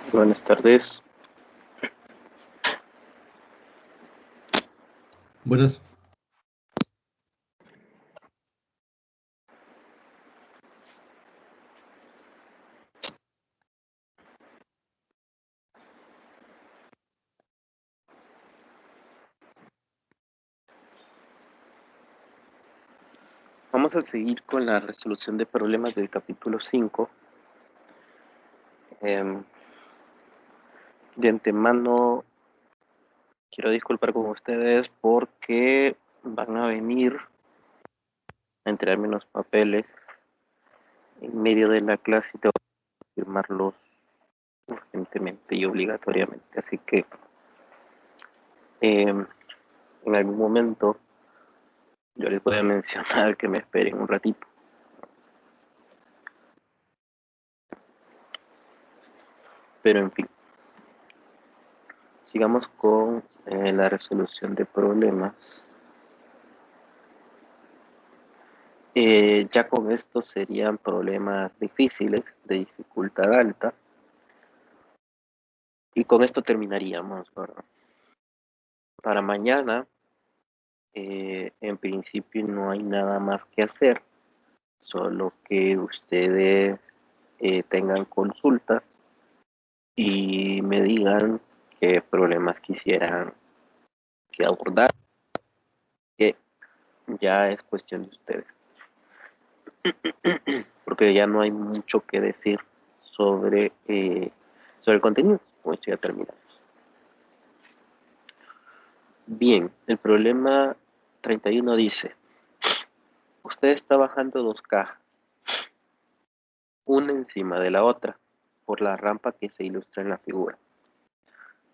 Buenas tardes. Buenas. Vamos a seguir con la resolución de problemas del capítulo 5. De antemano quiero disculpar con ustedes porque van a venir a entregarme unos papeles en medio de la clase y tengo que firmarlos urgentemente y obligatoriamente. Así que en algún momento yo les voy a mencionar que me esperen un ratito. Pero en fin, sigamos con la resolución de problemas. Ya con esto serían problemas difíciles, de dificultad alta, y con esto terminaríamos, ¿verdad? Para mañana, en principio no hay nada más que hacer, solo que ustedes tengan consultas y me digan qué problemas quisieran que abordar, que ya es cuestión de ustedes, porque ya no hay mucho que decir sobre el contenido, pues ya terminamos. Bien, el problema 31 dice, usted está bajando dos cajas, una encima de la otra, por la rampa que se ilustra en la figura,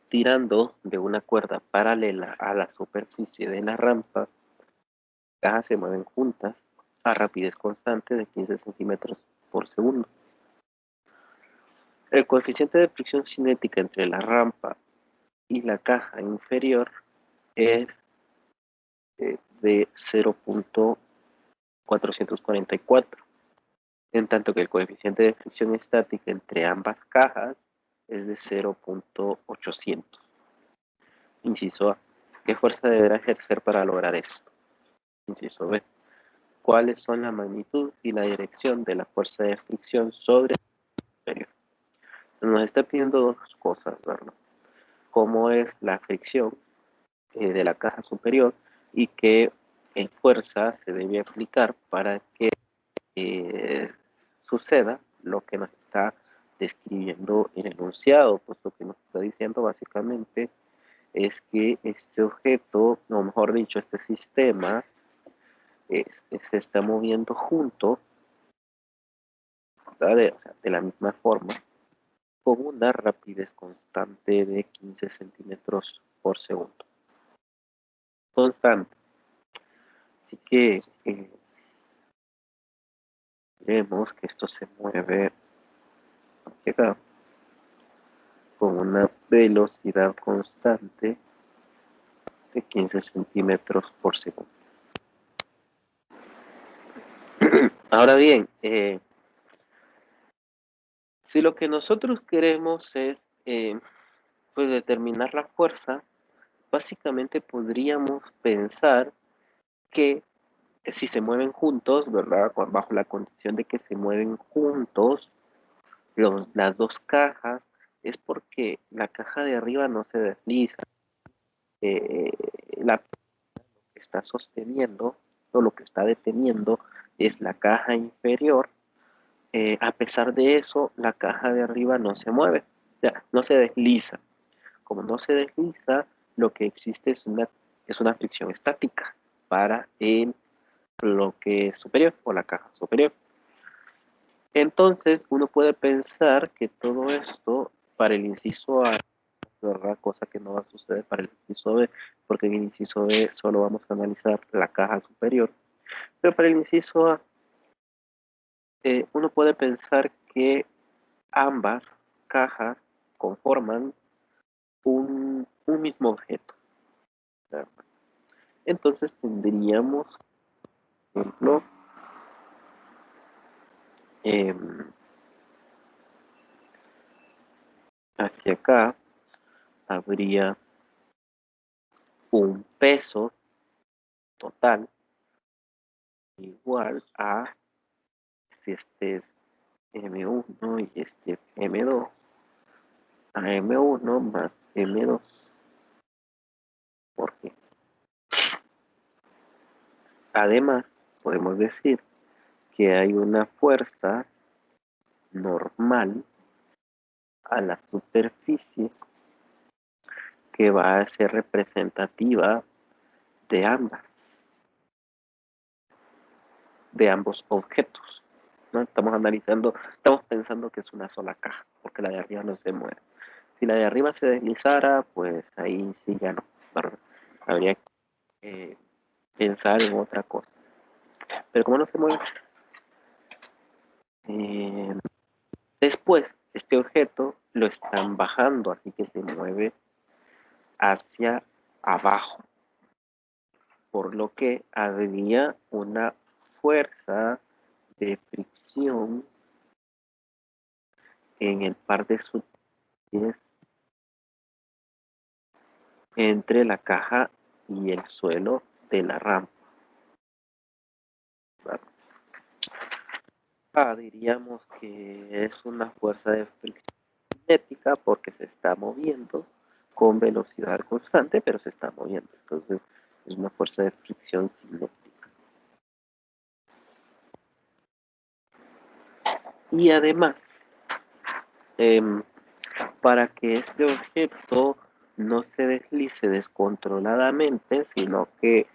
tirando de una cuerda paralela a la superficie de la rampa. Las cajas se mueven juntas a rapidez constante de 15 centímetros por segundo. El coeficiente de fricción cinética entre la rampa y la caja inferior es de 0.444, en tanto que el coeficiente de fricción estática entre ambas cajas es de 0.800. Inciso A. ¿Qué fuerza deberá ejercer para lograr esto? Inciso B. ¿Cuáles son la magnitud y la dirección de la fuerza de fricción sobre el superior? Nos está pidiendo dos cosas, ¿verdad? ¿Cómo es la fricción de la caja superior y qué fuerza se debe aplicar para que suceda lo que nos está describiendo el enunciado? Pues lo que nos está diciendo básicamente es que este objeto, o mejor dicho, este sistema, se está moviendo junto, de la misma forma, con una rapidez constante de 15 centímetros por segundo. Constante. Así que vemos que esto se mueve acá, con una velocidad constante de 15 centímetros por segundo. Ahora bien, si lo que nosotros queremos es pues determinar la fuerza, básicamente podríamos pensar que si se mueven juntos, ¿verdad? Bajo la condición de que se mueven juntos las dos cajas, es porque la caja de arriba no se desliza. Eh, la que está sosteniendo o lo que está deteniendo es la caja inferior. A pesar de eso, la caja de arriba no se mueve, o sea, no se desliza. Como no se desliza, lo que existe es una fricción estática para el bloque superior o la caja superior. Entonces, uno puede pensar que todo esto para el inciso A, ¿verdad? Cosa que no va a suceder para el inciso B, porque en el inciso B solo vamos a analizar la caja superior. Pero para el inciso A, uno puede pensar que ambas cajas conforman un mismo objeto, ¿verdad? Entonces tendríamos, por ejemplo, eh, hacia acá habría un peso total igual a, si este es M1 y este es M2, a M1 más M2. Porque además podemos decir que hay una fuerza normal a la superficie que va a ser representativa de ambos objetos, ¿no? Estamos pensando que es una sola caja, porque la de arriba no se mueve. Si la de arriba se deslizara, pues ahí sí ya no, ¿verdad? Habría que pensar en otra cosa. Pero como no se mueve, eh, después este objeto lo están bajando, así que se mueve hacia abajo, por lo que habría una fuerza de fricción en el par de superficies entre la caja y el suelo de la rampa. Diríamos que es una fuerza de fricción cinética porque se está moviendo con velocidad constante, pero se está moviendo. Entonces es una fuerza de fricción cinética. Y además, eh, para que este objeto no se deslice descontroladamente, sino que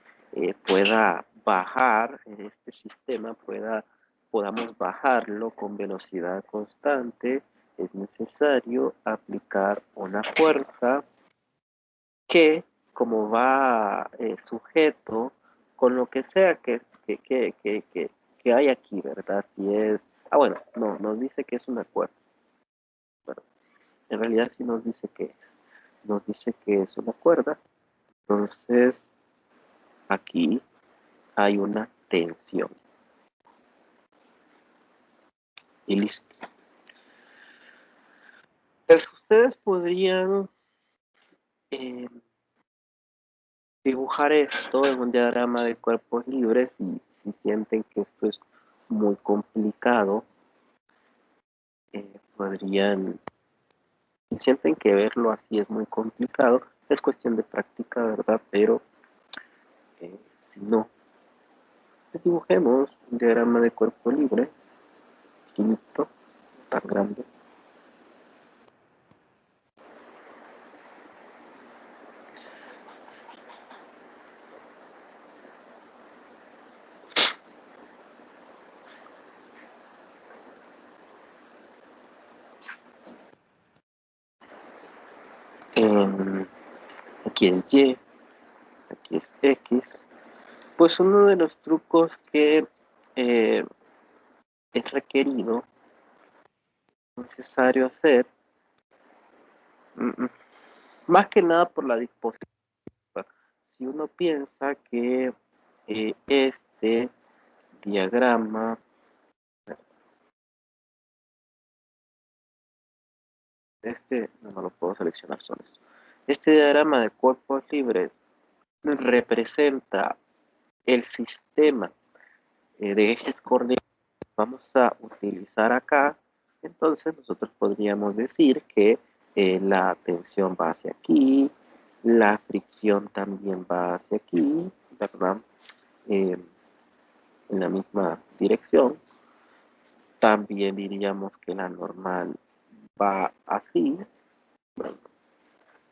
pueda bajar en este sistema, podamos bajarlo con velocidad constante, es necesario aplicar una fuerza que, como va sujeto con lo que sea que hay aquí, ¿verdad? Si es, bueno, no, nos dice que es una cuerda. Bueno, en realidad sí nos dice que es una cuerda. Entonces, aquí hay una tensión. Y listo. Pues ustedes podrían eh, dibujar esto en un diagrama de cuerpos libres y si sienten que esto es muy complicado, podrían, si sienten que verlo así es muy complicado, es cuestión de práctica, ¿verdad? Pero si no, pues dibujemos un diagrama de cuerpo libre, finito, tan grande. Eh, Aquí es Y, aquí es X. Pues uno de los trucos que eh, es requerido, necesario hacer, mm, más que nada por la disposición. Si uno piensa que este diagrama, no lo puedo seleccionar solo esto. Este diagrama de cuerpos libres representa el sistema de ejes coordinados que vamos a utilizar acá. Entonces nosotros podríamos decir que la tensión va hacia aquí, la fricción también va hacia aquí, ¿verdad? Eh, en la misma dirección. También diríamos que la normal va así, ¿verdad?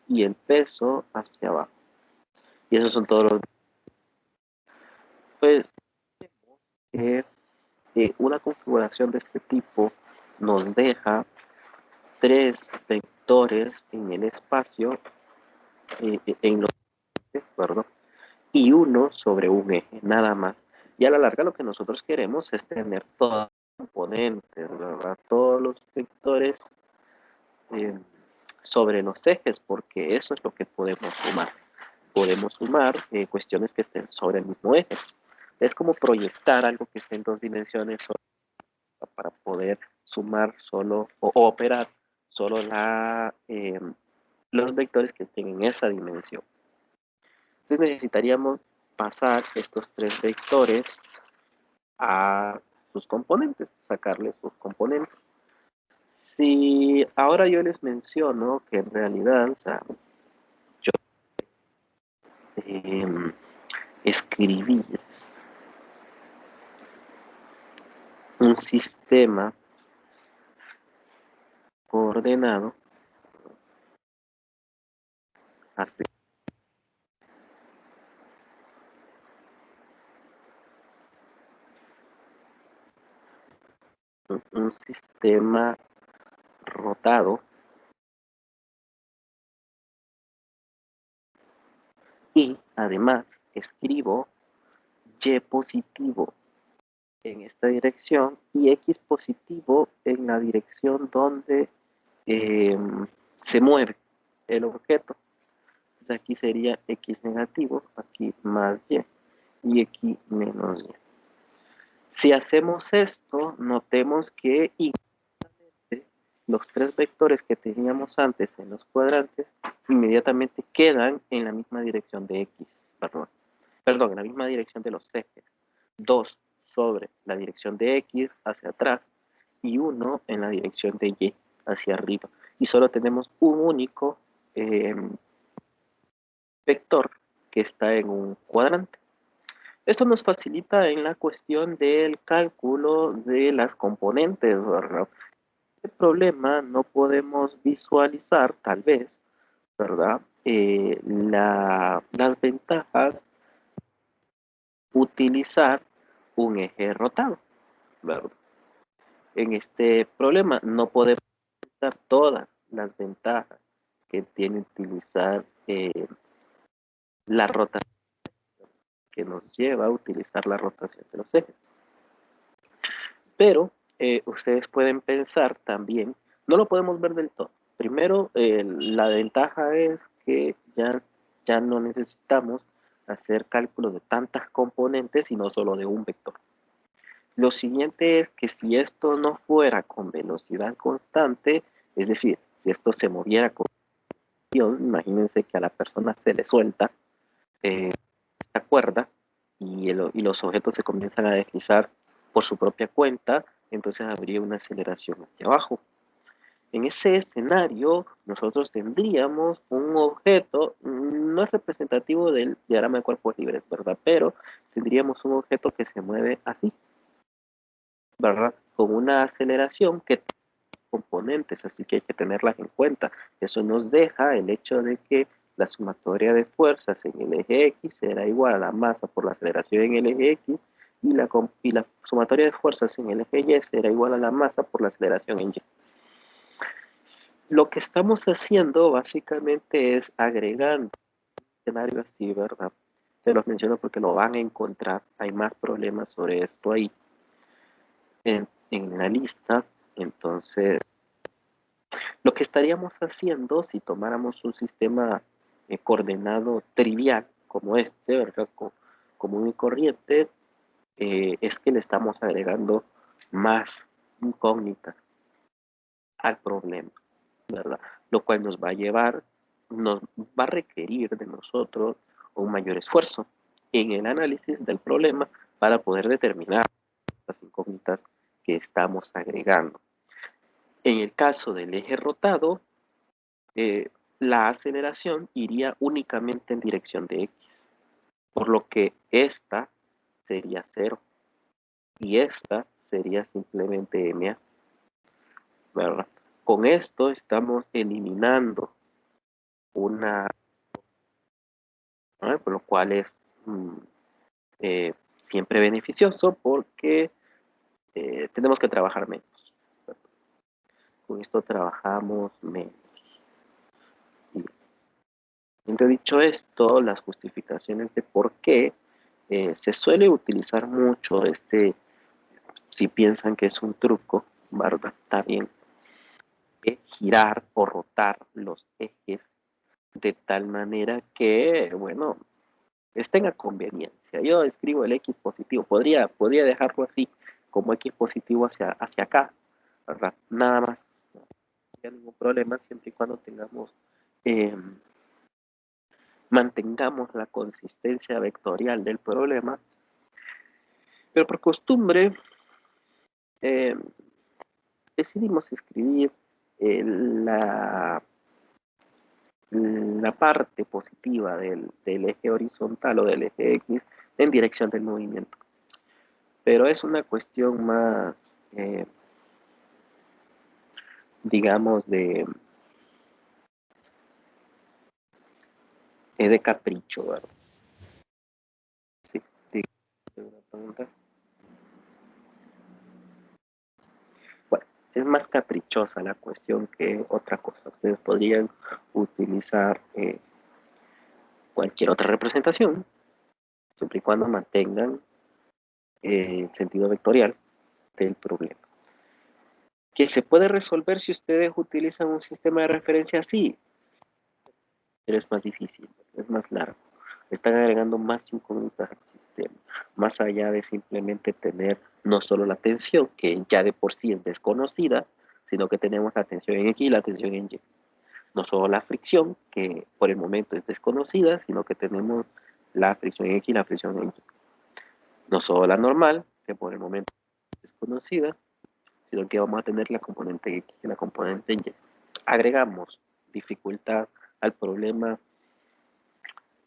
Y el peso hacia abajo. Y esos son todos los... Pues eh, una configuración de este tipo nos deja tres vectores en el espacio, en los ejes, perdón, y uno sobre un eje, nada más. Y a la larga lo que nosotros queremos es tener todos los componentes, ¿verdad? Todos los vectores eh, sobre los ejes, porque eso es lo que podemos sumar. Podemos sumar cuestiones que estén sobre el mismo eje. Es como proyectar algo que esté en dos dimensiones para poder sumar solo o operar solo los vectores que estén en esa dimensión. Entonces necesitaríamos pasar estos tres vectores a sus componentes, sacarles sus componentes. Si ahora yo les menciono que en realidad, o sea, yo escribí un sistema coordenado así. Un sistema rotado y además escribo y positivo en esta dirección y x positivo en la dirección donde se mueve el objeto. Entonces aquí sería x negativo, aquí más y aquí menos y. Si hacemos esto, notemos que los tres vectores que teníamos antes en los cuadrantes inmediatamente quedan en la misma dirección de x, perdón, en la misma dirección de los ejes. 2 sobre la dirección de x hacia atrás y 1 en la dirección de y hacia arriba. Y solo tenemos un único vector que está en un cuadrante. Esto nos facilita en la cuestión del cálculo de las componentes, ¿verdad? Este problema no podemos visualizar, tal vez, ¿verdad? Las ventajas utilizar un eje rotado, ¿verdad? En este problema no podemos utilizar todas las ventajas que tiene utilizar la rotación, que nos lleva a utilizar la rotación de los ejes. Pero ustedes pueden pensar también, no lo podemos ver del todo. Primero, la ventaja es que ya no necesitamos hacer cálculos de tantas componentes, sino solo de un vector. Lo siguiente es que si esto no fuera con velocidad constante, es decir, si esto se moviera con velocidad, imagínense que a la persona se le suelta la cuerda y los objetos se comienzan a deslizar por su propia cuenta, entonces habría una aceleración hacia abajo. En ese escenario, nosotros tendríamos un objeto, no es representativo del diagrama de cuerpos libres, ¿verdad? Pero tendríamos un objeto que se mueve así, ¿verdad? Con una aceleración que tiene componentes, así que hay que tenerlas en cuenta. Eso nos deja el hecho de que la sumatoria de fuerzas en el eje X será igual a la masa por la aceleración en el eje X y la sumatoria de fuerzas en el eje Y será igual a la masa por la aceleración en Y. Lo que estamos haciendo básicamente es agregando un escenario así, ¿verdad? Se los menciono porque lo van a encontrar. Hay más problemas sobre esto ahí en la lista. Entonces, lo que estaríamos haciendo si tomáramos un sistema coordenado trivial como este, ¿verdad? Común y corriente, es que le estamos agregando más incógnitas al problema, ¿verdad? Lo cual nos va a requerir de nosotros un mayor esfuerzo en el análisis del problema para poder determinar las incógnitas que estamos agregando. En el caso del eje rotado, la aceleración iría únicamente en dirección de X, por lo que esta sería 0 y esta sería simplemente MA, ¿verdad? Con esto estamos eliminando una, ¿no? Por lo cual es eh, siempre beneficioso porque tenemos que trabajar menos. Con esto trabajamos menos. Y dicho esto, las justificaciones de por qué se suele utilizar mucho si piensan que es un truco, ¿verdad? Está bien, girar o rotar los ejes de tal manera que, bueno, estén a conveniencia. Yo escribo el X positivo, podría dejarlo así, como X positivo hacia acá, ¿verdad? Nada más. habría ningún problema siempre y cuando eh, mantengamos la consistencia vectorial del problema, pero por costumbre eh, decidimos escribir la, la parte positiva del eje horizontal o del eje X en dirección del movimiento. Pero es una cuestión más, eh, digamos, de capricho, ¿verdad? Sí, sí, una pregunta. Bueno, es más caprichosa la cuestión que otra cosa. Ustedes podrían utilizar cualquier otra representación, siempre y cuando mantengan el sentido vectorial del problema. ¿Que se puede resolver si ustedes utilizan un sistema de referencia? Sí, pero es más difícil, es más largo. Están agregando más incógnitas al sistema, más allá de simplemente tener no solo la tensión, que ya de por sí es desconocida, sino que tenemos la tensión en X y la tensión en Y. No solo la fricción, que por el momento es desconocida, sino que tenemos la fricción en X y la fricción en Y. No solo la normal, que por el momento es desconocida, sino que vamos a tener la componente X y la componente Y. Agregamos dificultad al problema,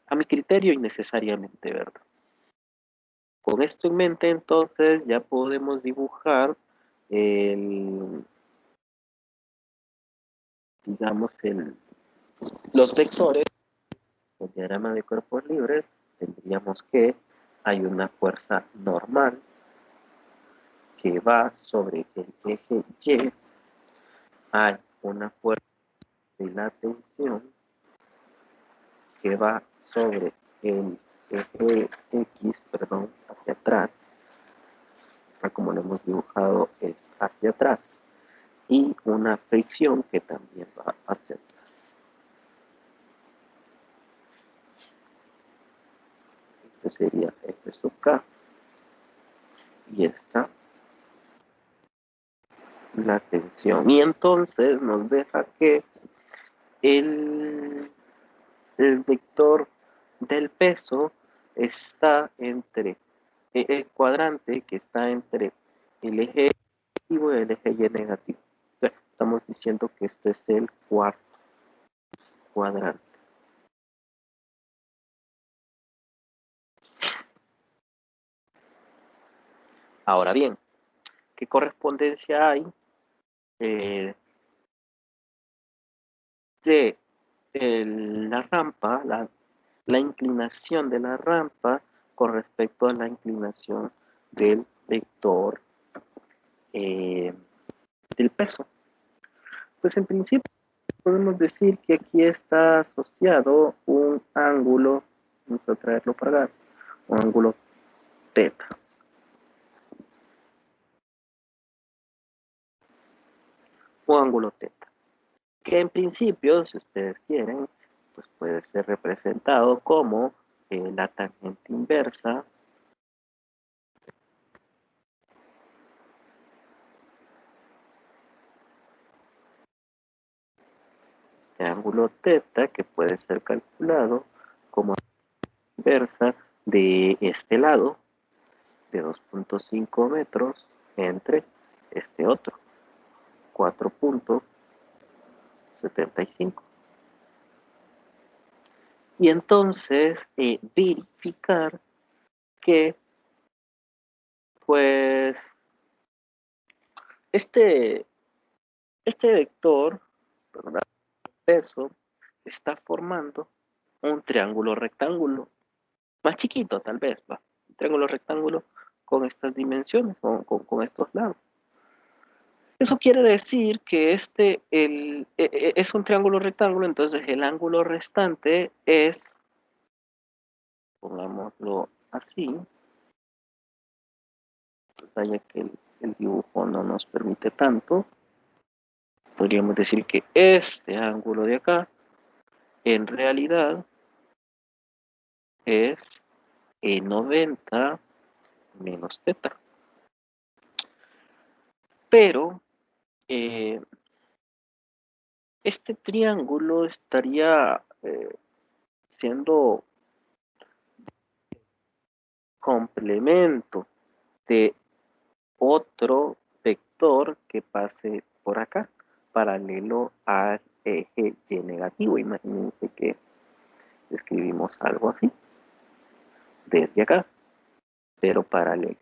a mi criterio, innecesariamente, ¿verdad? Con esto en mente, entonces, ya podemos dibujar el, digamos, los vectores del diagrama de cuerpos libres. Tendríamos que hay una fuerza normal que va sobre el eje Y, hay una fuerza de la tensión que va sobre el eje X, perdón, hacia atrás, como lo hemos dibujado es hacia atrás, y una fricción que también va hacia atrás. Este sería F sub K, y esta la tensión. Y entonces nos deja que el, el vector del peso está entre el cuadrante que está entre el eje positivo y el eje Y negativo. O sea, estamos diciendo que este es el cuarto cuadrante. Ahora bien, ¿qué correspondencia hay eh, de la rampa, la inclinación de la rampa con respecto a la inclinación del vector eh, del peso? Pues en principio podemos decir que aquí está asociado un ángulo, vamos a traerlo para acá, un ángulo teta. Un ángulo teta. Que en principio, si ustedes quieren, pues puede ser representado como la tangente inversa de ángulo teta, que puede ser calculado como inversa de este lado, de 2.5 metros, entre este otro, 4.75. Y entonces verificar que, pues, este, este vector, ¿verdad?, peso, está formando un triángulo rectángulo, más chiquito tal vez, va, un triángulo rectángulo con estas dimensiones, con estos lados. Eso quiere decir que es un triángulo rectángulo, entonces el ángulo restante es, pongámoslo así, ya que el dibujo no nos permite tanto, podríamos decir que este ángulo de acá en realidad es 90 menos teta. Pero este triángulo estaría siendo complemento de otro vector que pase por acá, paralelo al eje Y negativo. Imagínense que escribimos algo así, desde acá, pero paralelo.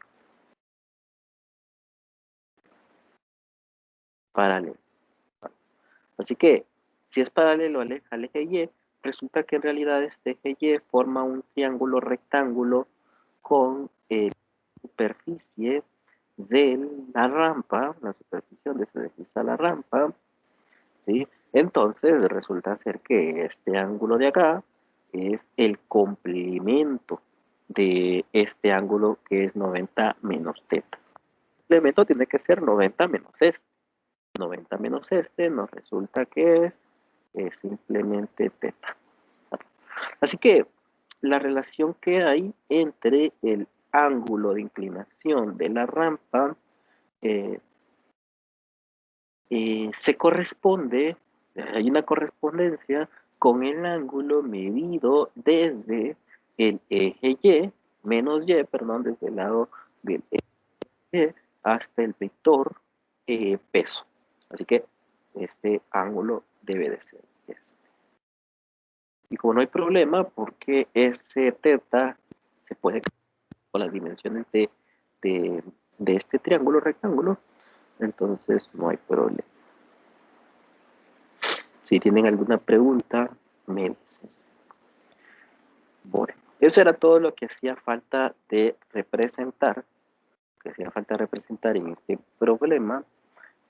Paralelo. Así que, si es paralelo al eje Y, resulta que en realidad este eje Y forma un triángulo rectángulo con superficie de la rampa, la superficie donde se desliza la rampa, ¿sí? Entonces resulta ser que este ángulo de acá es el complemento de este ángulo que es 90 menos teta. El complemento tiene que ser 90 menos este. 90 menos este nos resulta que es simplemente teta. Así que la relación que hay entre el ángulo de inclinación de la rampa eh, se corresponde, hay una correspondencia con el ángulo medido desde el eje Y, menos Y, perdón, desde el lado del eje Y hasta el vector peso. Así que este ángulo debe de ser este. Y como no hay problema, porque ese teta se puede con las dimensiones de, de este triángulo rectángulo, entonces no hay problema. Si tienen alguna pregunta, me dicen. Bueno, eso era todo lo que hacía falta de representar, en este problema,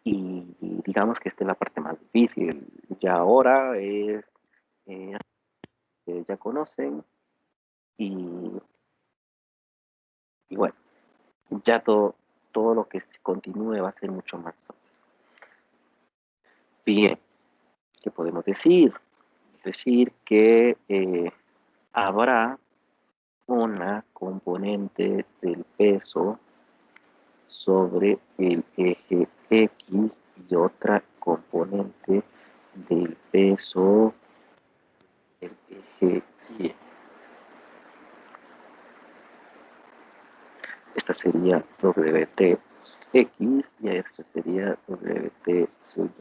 y digamos que esta es la parte más difícil. Ya ahora es, eh, ya conocen, y, y bueno, ya todo lo que continúe va a ser mucho más fácil. Bien, ¿qué podemos decir? Es decir, que habrá una componente del peso sobre el eje X y otra componente del peso del eje Y. Esta sería WT X y esta sería WT sub.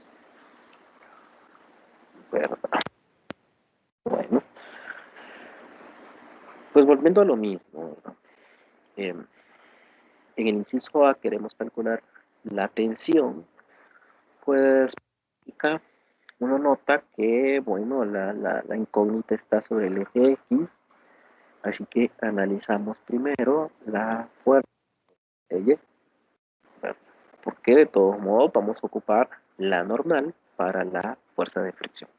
Bueno, pues volviendo a lo mismo, eh, en el inciso A queremos calcular la tensión, pues acá uno nota que, bueno, la incógnita está sobre el eje X, así que analizamos primero la fuerza de Y, porque de todos modos vamos a ocupar la normal para la fuerza de fricción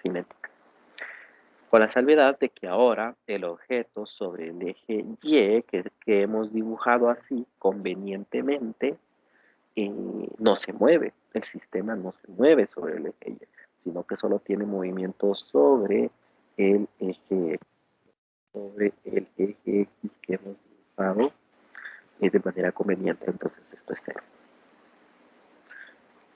cinética. Con la salvedad de que ahora el objeto sobre el eje Y, que hemos dibujado así convenientemente, no se mueve, el sistema no se mueve sobre el eje Y, sino que solo tiene movimiento sobre el eje X que hemos dibujado de manera conveniente, entonces esto es cero.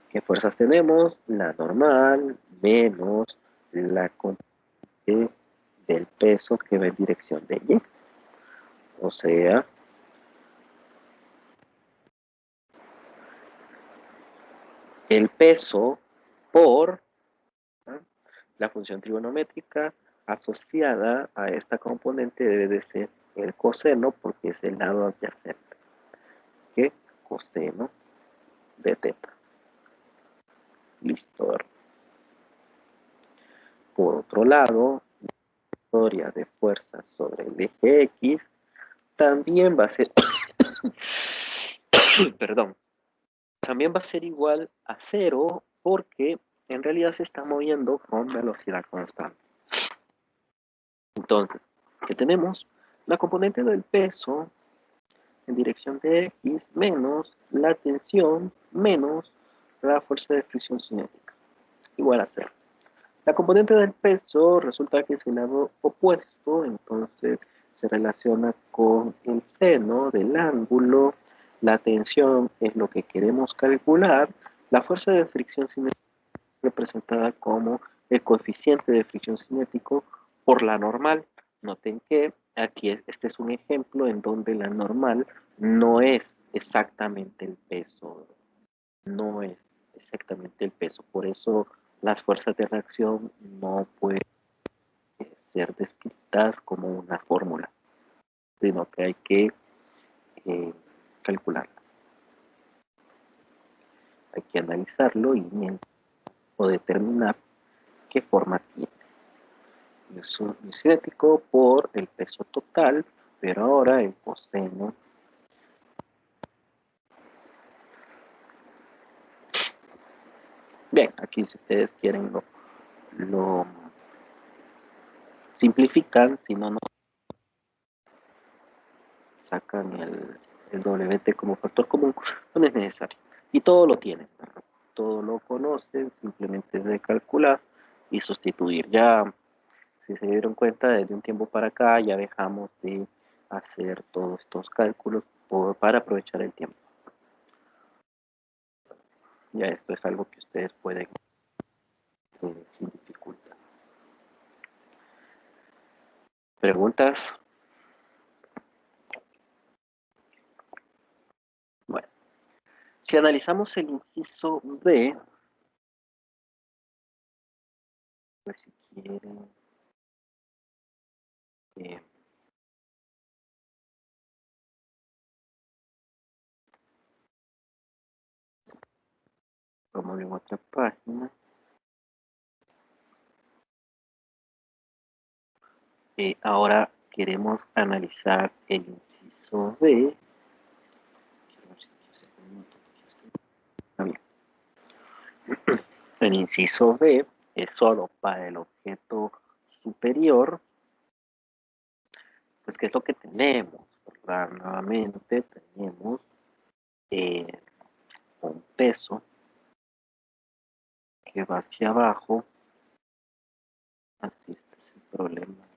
¿Qué fuerzas tenemos? La normal menos la constante del peso que va en dirección de Y. O sea, el peso por la función trigonométrica asociada a esta componente debe de ser el coseno, porque es el lado adyacente. ¿Qué? Coseno de teta. Listo. Por otro lado, la historia de fuerza sobre el eje X también va a ser, perdón, también va a ser igual a cero, porque en realidad se está moviendo con velocidad constante. Entonces, ¿qué tenemos? La componente del peso en dirección de X menos la tensión menos la fuerza de fricción cinética, igual a cero. La componente del peso resulta que es el lado opuesto, entonces se relaciona con el seno del ángulo, la tensión es lo que queremos calcular, la fuerza de fricción cinética representada como el coeficiente de fricción cinético por la normal. Noten que aquí este es un ejemplo en donde la normal no es exactamente el peso, no es exactamente el peso. Por eso las fuerzas de reacción no pueden ser descritas como una fórmula, sino que hay que calcularla. Hay que analizarlo o determinar qué forma tiene. Es un cinético por el peso total, pero ahora el coseno. Bien, aquí si ustedes quieren lo simplifican, si no, no sacan el WT como factor común, no es necesario. Y todo lo tienen, todo lo conocen, simplemente es de calcular y sustituir. Ya, si se dieron cuenta, desde un tiempo para acá ya dejamos de hacer todos estos cálculos para aprovechar el tiempo. Ya esto es algo que ustedes pueden sin dificultad. ¿Preguntas? Bueno, si analizamos el inciso B, pues si quieren, eh, vamos en otra página. Ahora queremos analizar el inciso B. El inciso B es solo para el objeto superior. Pues, ¿qué es lo que tenemos? Nuevamente tenemos un peso que va hacia abajo. Así este es el problema.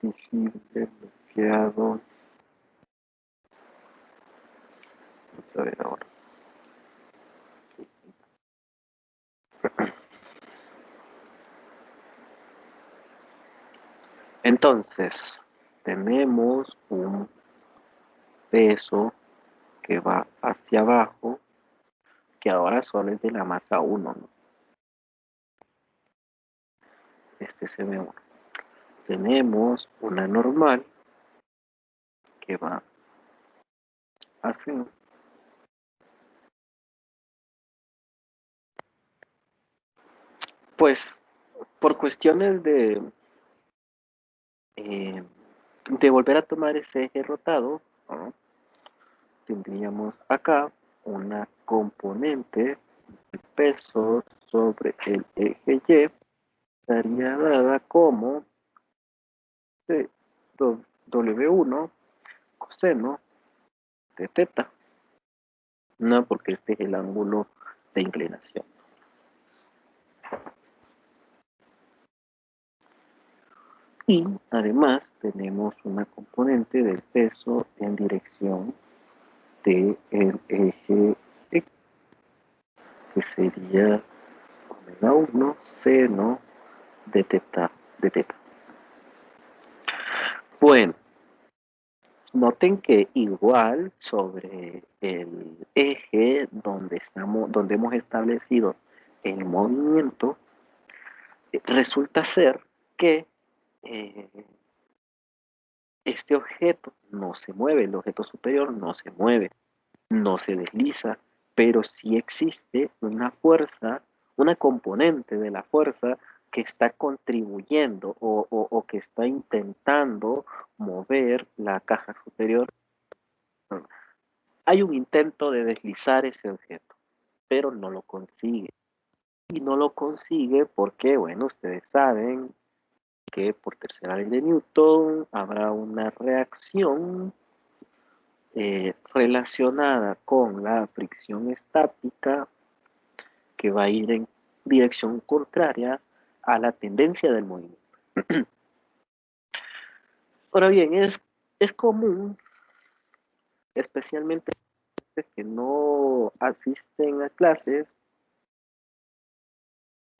Visible, bloqueado. Vamos a ver ahora. Entonces, tenemos un peso que va hacia abajo, que ahora solo es de la masa 1, ¿no? Este es M1. Tenemos una normal que va hacia. Pues, por cuestiones de volver a tomar ese eje rotado, ¿no? Tendríamos acá una componente de peso sobre el eje Y, estaría dada como W1 coseno de teta, no porque este es el ángulo de inclinación. Y además tenemos una componente del peso en dirección del eje X, que sería omega 1 seno de teta, de teta. Bueno, noten que igual sobre el eje donde hemos establecido el movimiento, resulta ser que eh, este objeto no se mueve, el objeto superior no se mueve, no se desliza, pero sí existe una fuerza, una componente de la fuerza que está contribuyendo o que está intentando mover la caja superior hay un intento de deslizar ese objeto, pero no lo consigue. Y no lo consigue porque, bueno, ustedes saben que por tercera ley de Newton habrá una reacción relacionada con la fricción estática que va a ir en dirección contraria a la tendencia del movimiento. Ahora bien, es común, especialmente que no asisten a clases,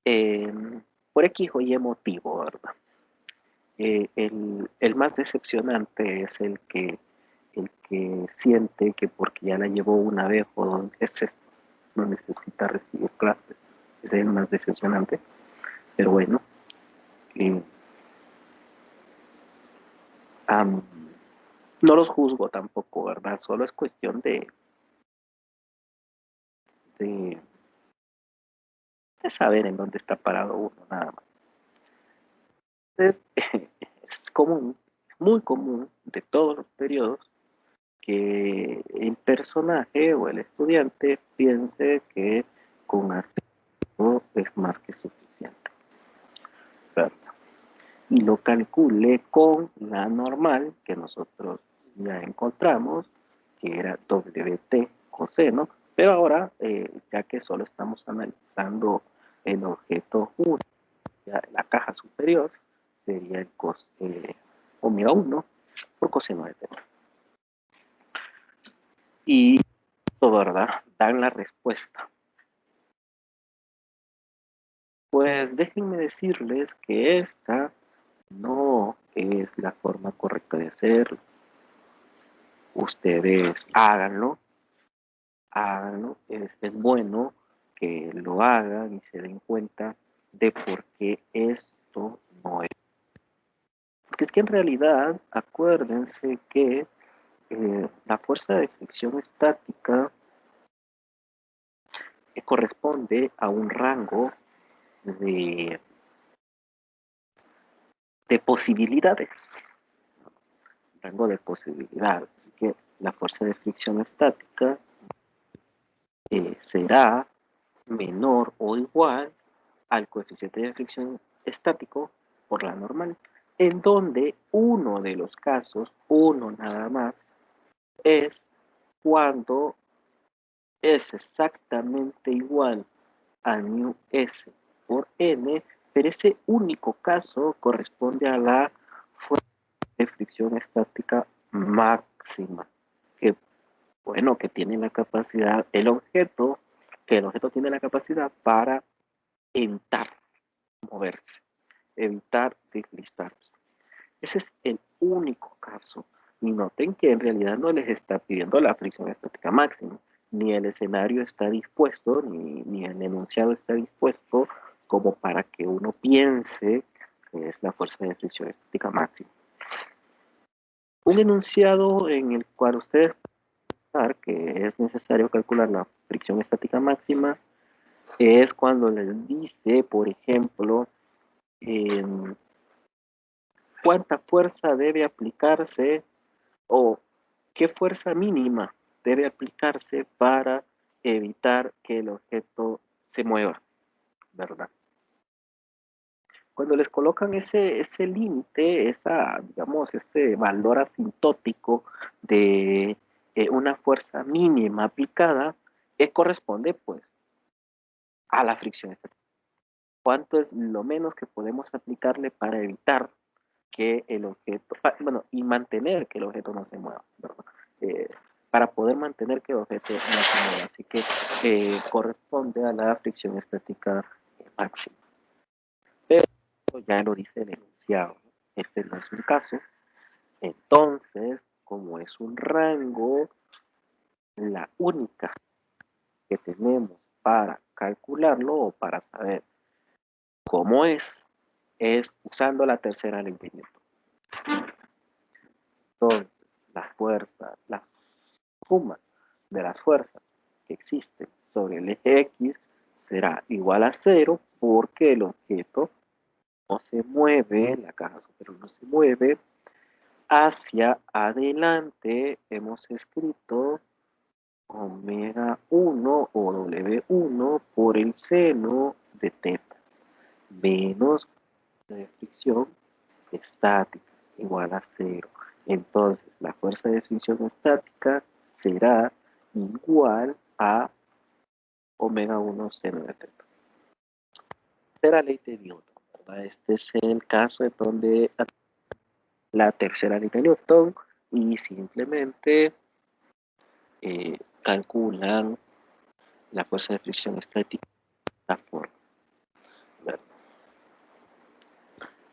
eh, por X o Y motivo, ¿verdad? El más decepcionante es el que siente que porque ya la llevó una vez o dos veces no necesita recibir clases. Ese es el más decepcionante. Pero bueno, eh, um, no los juzgo tampoco, ¿verdad? Solo es cuestión de, de saber en dónde está parado uno, nada más. Entonces, es común, es muy común de todos los periodos que el personaje o el estudiante piense que con acento es más que suficiente, ¿verdad? Y lo calcule con la normal que nosotros ya encontramos, que era WT coseno, pero ahora, ya que solo estamos analizando el objeto 1, la caja superior, sería el omega 1 por coseno de θ. Y esto, ¿verdad? Dan la respuesta. Pues déjenme decirles que esta no es la forma correcta de hacerlo. Ustedes háganlo, es bueno que lo hagan y se den cuenta de por qué esto no es. Porque es que en realidad, acuérdense que la fuerza de fricción estática corresponde a un rango de, de posibilidades. Rango de posibilidades. Así que la fuerza de fricción estática será menor o igual al coeficiente de fricción estático por la normal, en donde uno de los casos, uno nada más, es cuando es exactamente igual a mu s por n, pero ese único caso corresponde a la fuerza de fricción estática máxima, que bueno, que tiene la capacidad, que el objeto tiene la capacidad para evitar moverse, evitar deslizarse. Ese es el único caso. Y noten que en realidad no les está pidiendo la fricción estática máxima, ni el escenario está dispuesto, ni el enunciado está dispuesto como para que uno piense que es la fuerza de fricción estática máxima. Un enunciado en el cual ustedes pueden pensar que es necesario calcular la fricción estática máxima es cuando les dice, por ejemplo, eh, cuánta fuerza debe aplicarse o qué fuerza mínima debe aplicarse para evitar que el objeto se mueva, ¿verdad? Cuando les colocan ese límite, digamos, ese valor asintótico de una fuerza mínima aplicada, corresponde pues a la fricción estática. ¿Cuánto es lo menos que podemos aplicarle para evitar que el objeto, bueno, y mantener que el objeto no se mueva, ¿verdad? Eh, para poder mantener que el objeto no se mueva. Así que corresponde a la fricción estática máxima. Pero ya lo dice el enunciado, ¿no? Este no es un caso. Entonces, como es un rango, la única que tenemos para calcularlo o para saber cómo es usando la tercera ley de Newton. Entonces, la suma de las fuerzas que existen sobre el eje X será igual a 0 porque el objeto no se mueve, la caja superior no se mueve. Hacia adelante hemos escrito omega 1 o W1 por el seno de teta menos de fricción estática igual a cero. Entonces, la fuerza de fricción estática será igual a omega 1 seno de teta. Tercera ley de Newton, ¿verdad? Este es el caso en donde la tercera ley de Newton y simplemente calculan la fuerza de fricción estática de esta forma. ¿Verdad?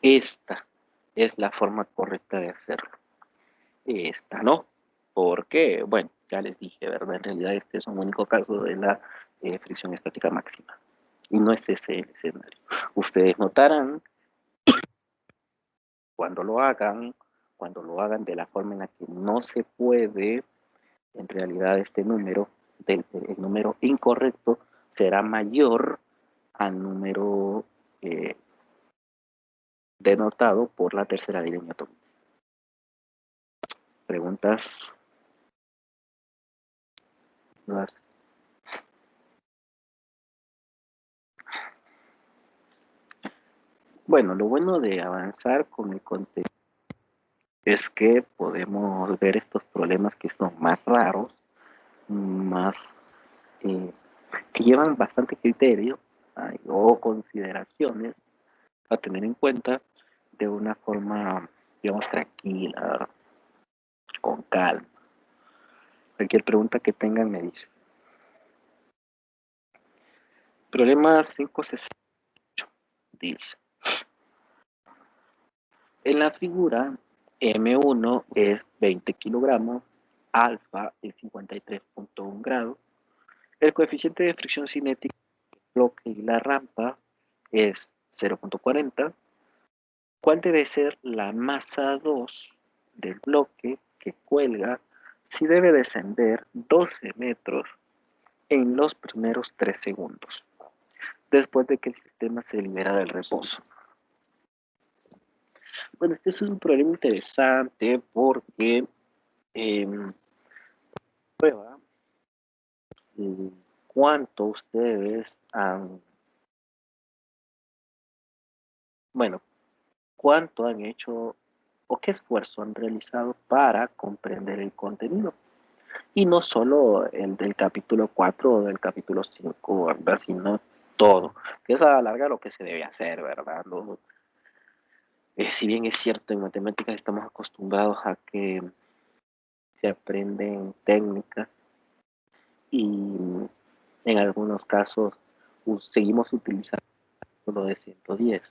Esta es la forma correcta de hacerlo. Esta no. ¿Por qué? Bueno, ya les dije, ¿verdad? En realidad este es un único caso de la fricción estática máxima. Y no es ese el escenario. Ustedes notarán cuando lo hagan de la forma en la que no se puede, en realidad este número, el número incorrecto será mayor al número denotado por la tercera ley de Newton. Preguntas. Bueno, lo bueno de avanzar con el contenido es que podemos ver estos problemas que son más raros, más que llevan bastante criterio o consideraciones a tener en cuenta de una forma, digamos, tranquila, con calma. Cualquier pregunta que tengan me dice. Problema 568 dice, en la figura M1 es 20 kilogramos, alfa es 53.1 grados, el coeficiente de fricción cinética del bloque y la rampa es 0.40. ¿Cuál debe ser la masa 2 del bloque que cuelga si debe descender 12 metros en los primeros 3 segundos, después de que el sistema se libera del reposo? Bueno, este es un problema interesante porque prueba cuánto ustedes han, bueno, cuánto han hecho o qué esfuerzo han realizado para comprender el contenido. Y no solo el del capítulo 4 o del capítulo 5, ¿verdad? Sino todo. Que es a la larga lo que se debe hacer, ¿verdad? No, si bien es cierto, en matemáticas estamos acostumbrados a que se aprenden técnicas y en algunos casos seguimos utilizando lo de 110.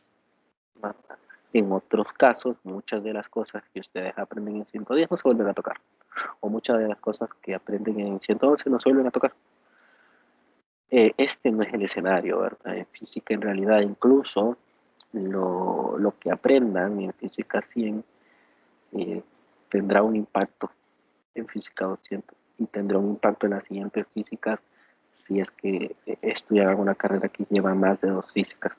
¿Verdad? En otros casos, muchas de las cosas que ustedes aprenden en 110 no se vuelven a tocar. O muchas de las cosas que aprenden en 111 no se vuelven a tocar. Este no es el escenario, ¿verdad? En física, en realidad, incluso lo que aprendan en física 100 eh, tendrá un impacto en física 200 y tendrá un impacto en las siguientes físicas si es que estudian alguna carrera que lleva más de 2 físicas.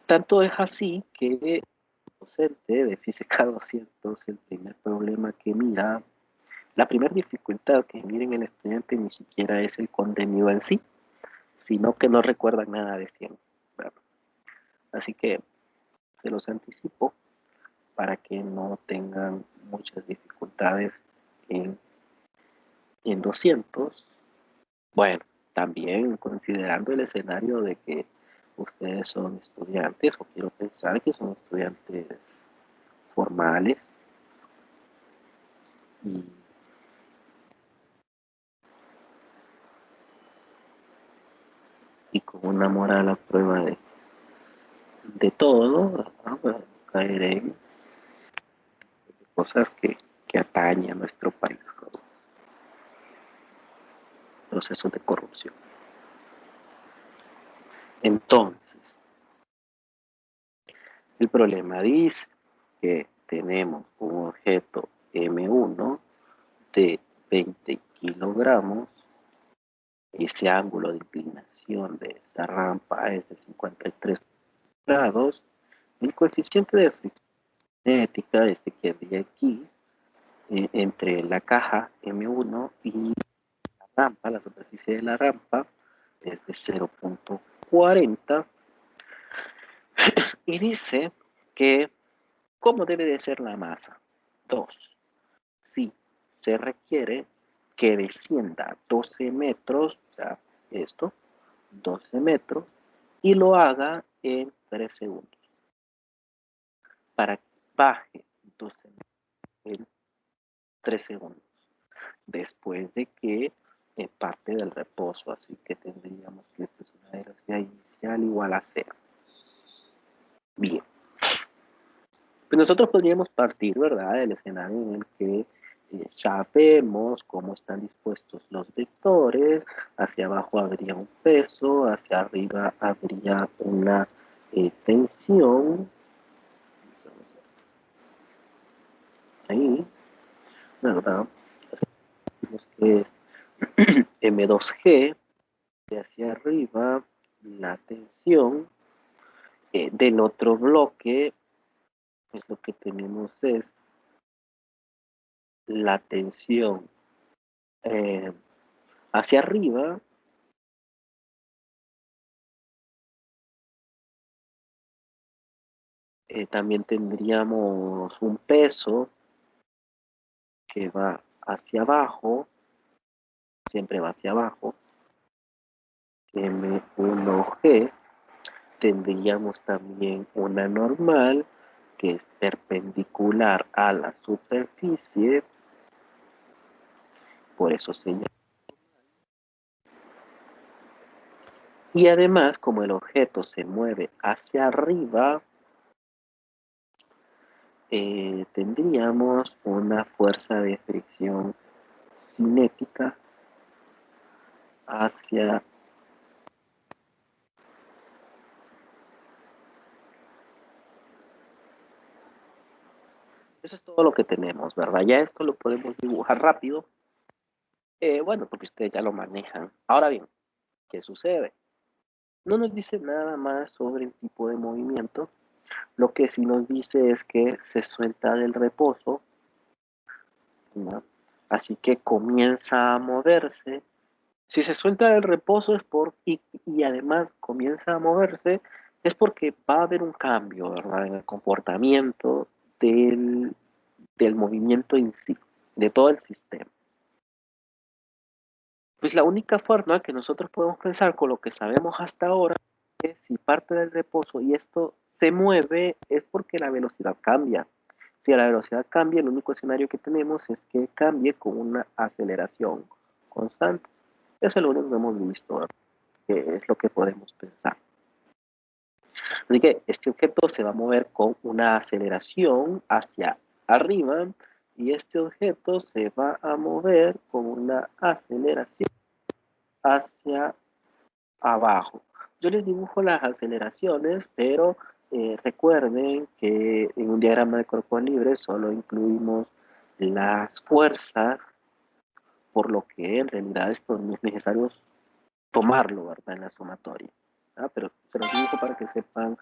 Tanto es así que el docente de física 200, el primer problema que mira, la primera dificultad que miren el estudiante ni siquiera es el contenido en sí, sino que no recuerdan nada de 100. ¿Verdad? Así que se los anticipo para que no tengan muchas dificultades en, en 200. Bueno, también considerando el escenario de que ustedes son estudiantes, o quiero pensar que son estudiantes formales y, y con un amor a la prueba de todo, ¿no? Bueno, caer en cosas que atañen a nuestro país, como procesos de corrupción. Entonces, el problema dice que tenemos un objeto M1 de 20 kilogramos, ese ángulo de inclinación de esta rampa es de 53 grados, el coeficiente de fricción cinética, este que había aquí, entre la caja M1 y la rampa, la superficie de la rampa es de 0.40 y dice que ¿cómo debe de ser la masa? 2. Si se requiere que descienda 12 metros, o sea, esto, 12 metros, y lo haga en 3 segundos. Para que baje 12 metros en 3 segundos, después de que parte del reposo, así que tendríamos que esta es una velocidad inicial igual a 0. Bien, pues nosotros podríamos partir, ¿verdad?, del escenario en el que sabemos cómo están dispuestos los vectores, hacia abajo habría un peso, hacia arriba habría una tensión, ahí, ¿verdad? Decimos que es M2G, de hacia arriba la tensión del otro bloque, pues lo que tenemos es la tensión eh, hacia arriba, también tendríamos un peso que va hacia abajo, siempre va hacia abajo, M1G, tendríamos también una normal que es perpendicular a la superficie, por eso se llama. Y además, como el objeto se mueve hacia arriba, tendríamos una fuerza de fricción cinética hacia. Eso es todo lo que tenemos, ¿verdad? Ya esto lo podemos dibujar rápido. Bueno, porque ustedes ya lo manejan. Ahora bien, ¿qué sucede? No nos dice nada más sobre el tipo de movimiento. Lo que sí nos dice es que se suelta del reposo, ¿no? Así que comienza a moverse. Si se suelta del reposo es y además comienza a moverse, es porque va a haber un cambio, ¿verdad?, en el comportamiento del, del movimiento en sí, de todo el sistema. Pues la única forma que nosotros podemos pensar con lo que sabemos hasta ahora es si parte del reposo y esto se mueve es porque la velocidad cambia. Si la velocidad cambia, el único escenario que tenemos es que cambie con una aceleración constante. Eso es lo único que hemos visto, ¿verdad?, que es lo que podemos pensar. Así que este objeto se va a mover con una aceleración hacia arriba y este objeto se va a mover con una aceleración hacia abajo. Yo les dibujo las aceleraciones, pero recuerden que en un diagrama de cuerpo libre solo incluimos las fuerzas, por lo que en realidad esto no es necesario tomarlo, ¿verdad?, en la sumatoria. Pero se los dibujo para que sepan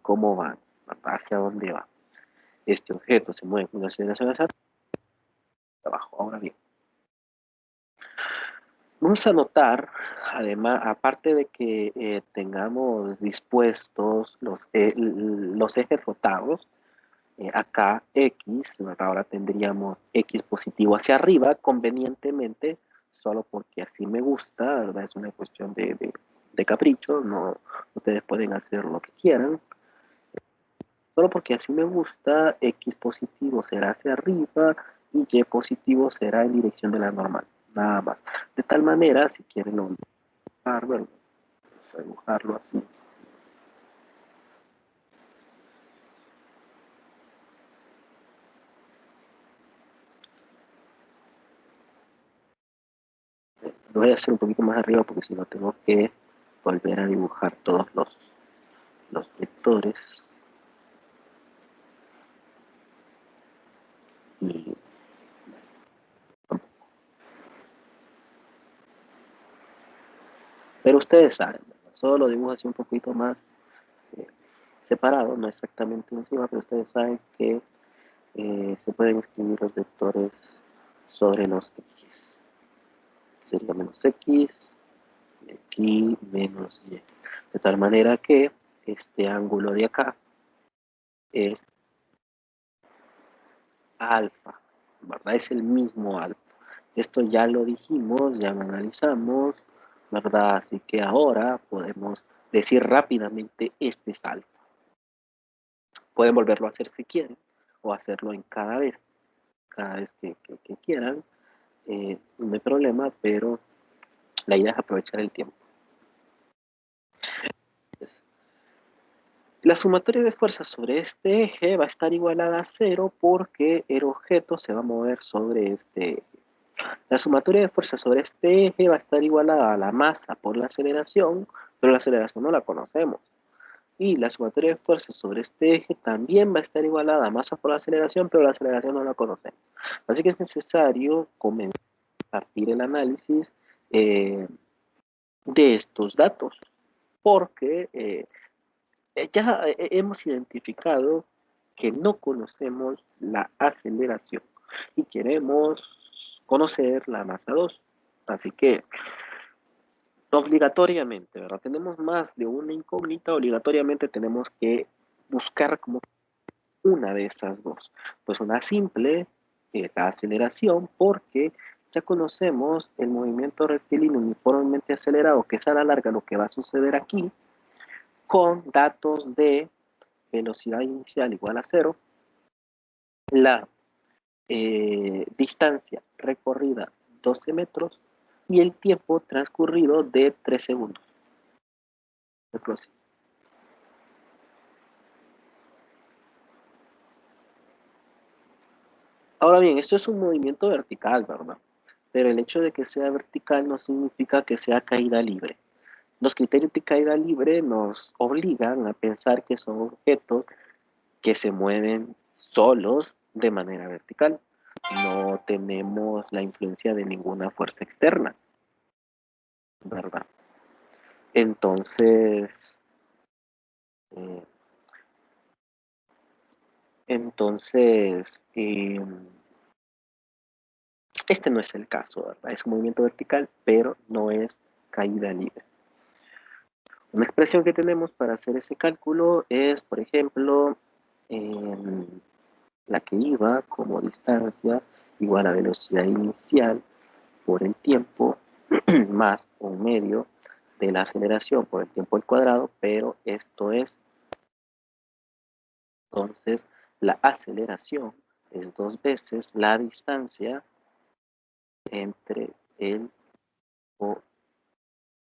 cómo van, hacia dónde va. Este objeto se mueve con una aceleración hacia abajo. Ahora bien, vamos a notar, además, aparte de que tengamos dispuestos los ejes rotados, acá X, ahora tendríamos X positivo hacia arriba, convenientemente, solo porque así me gusta, ¿verdad? Es una cuestión de capricho, no, ustedes pueden hacer lo que quieran, solo porque así me gusta, X positivo será hacia arriba y Y positivo será en dirección de la normal, nada más. De tal manera, si quieren dibujar, bueno, vamos a dibujarlo así. Lo voy a hacer un poquito más arriba porque si no tengo que volver a dibujar todos los vectores. Y pero ustedes saben, ¿verdad? Solo lo dibujo así un poquito más eh, separado, no exactamente encima, pero ustedes saben que se pueden escribir los vectores sobre los X. Sería menos X, y aquí menos Y. De tal manera que este ángulo de acá es alfa, ¿verdad? Es el mismo alfa. Esto ya lo dijimos, ya lo analizamos, ¿verdad? Así que ahora podemos decir rápidamente este es alfa. Pueden volverlo a hacer si quieren, o hacerlo en cada vez que quieran. No hay problema, pero la idea es aprovechar el tiempo. La sumatoria de fuerzas sobre este eje va a estar igualada a 0 porque el objeto se va a mover sobre este eje. La sumatoria de fuerzas sobre este eje va a estar igualada a la masa por la aceleración, pero la aceleración no la conocemos. Y la sumatoria de fuerzas sobre este eje también va a estar igualada a masa por la aceleración, pero la aceleración no la conocemos. Así que es necesario comenzar a partir el análisis de estos datos, porque ya hemos identificado que no conocemos la aceleración y queremos conocer la masa 2. Así que obligatoriamente, ¿verdad? Tenemos más de una incógnita, obligatoriamente tenemos que buscar como una de esas dos. Pues una simple es la aceleración, porque ya conocemos el movimiento rectilíneo uniformemente acelerado, que es a la larga lo que va a suceder aquí, con datos de velocidad inicial igual a 0, la distancia recorrida 12 metros y el tiempo transcurrido de 3 segundos. Ahora bien, esto es un movimiento vertical, ¿verdad? Pero el hecho de que sea vertical no significa que sea caída libre. Los criterios de caída libre nos obligan a pensar que son objetos que se mueven solos de manera vertical. No tenemos la influencia de ninguna fuerza externa, ¿verdad? Entonces, eh, entonces, este no es el caso, ¿verdad? Es un movimiento vertical, pero no es caída libre. Una expresión que tenemos para hacer ese cálculo es, por ejemplo, la que iba como distancia igual a velocidad inicial por el tiempo más un medio de la aceleración por el tiempo al cuadrado, pero esto es, entonces, la aceleración es 2 veces la distancia entre el o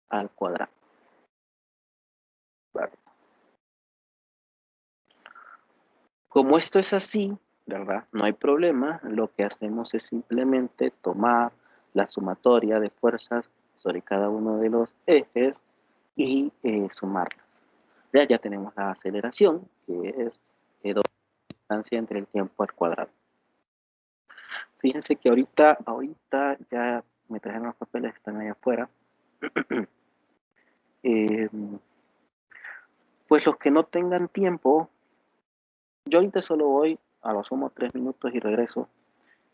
al cuadrado. ¿Vale? Como esto es así, ¿verdad? No hay problema. Lo que hacemos es simplemente tomar la sumatoria de fuerzas sobre cada uno de los ejes y sumarlas. Ya tenemos la aceleración, que es la distancia entre el tiempo al cuadrado. Fíjense que ahorita ya me trajeron los papeles que están allá afuera. Pues los que no tengan tiempo, yo ahorita solo voy a lo sumo 3 minutos y regreso.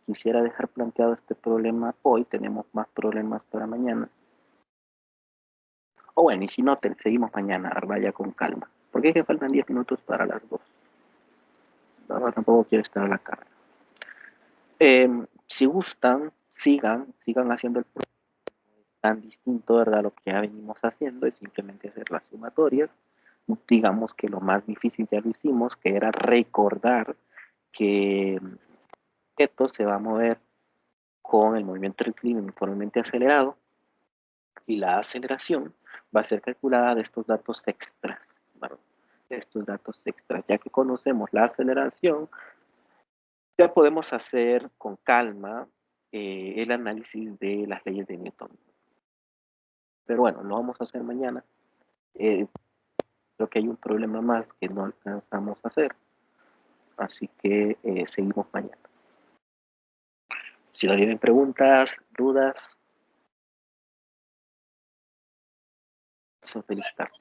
Quisiera dejar planteado este problema hoy, tenemos más problemas para mañana. O bueno, y si no, seguimos mañana, vaya con calma. Porque es que faltan 10 minutos para las 2. No, tampoco quiero estar a la carga. Si gustan, sigan haciendo el programa tan distinto, ¿verdad? Lo que ya venimos haciendo es simplemente hacer las sumatorias. Digamos que lo más difícil ya lo hicimos, que era recordar que el objeto se va a mover con el movimiento rectilíneo uniformemente acelerado y la aceleración va a ser calculada de estos datos extras, ¿verdad? De estos datos extras. Ya que conocemos la aceleración, ya podemos hacer con calma el análisis de las leyes de Newton. Pero bueno, lo vamos a hacer mañana. Creo que hay un problema más que no alcanzamos a hacer. Así que seguimos mañana. Si no tienen preguntas, dudas, son feliz tarde.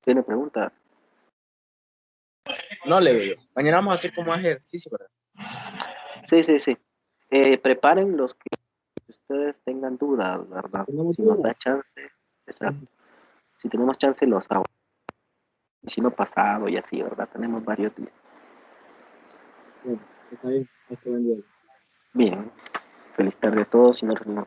¿Tiene preguntas? No le veo. Mañana vamos a hacer como ejercicio, ¿verdad? Sí, sí, sí. Preparen los que ustedes tengan dudas, ¿verdad? ¿Tenemos Si nos dudas? da chance, exacto. Si tenemos chance, los hago. Y si no, pasado y así, ¿verdad? Tenemos varios días. Bueno, está bien. Hasta buen día. Bien, feliz tarde a todos y nos vemos.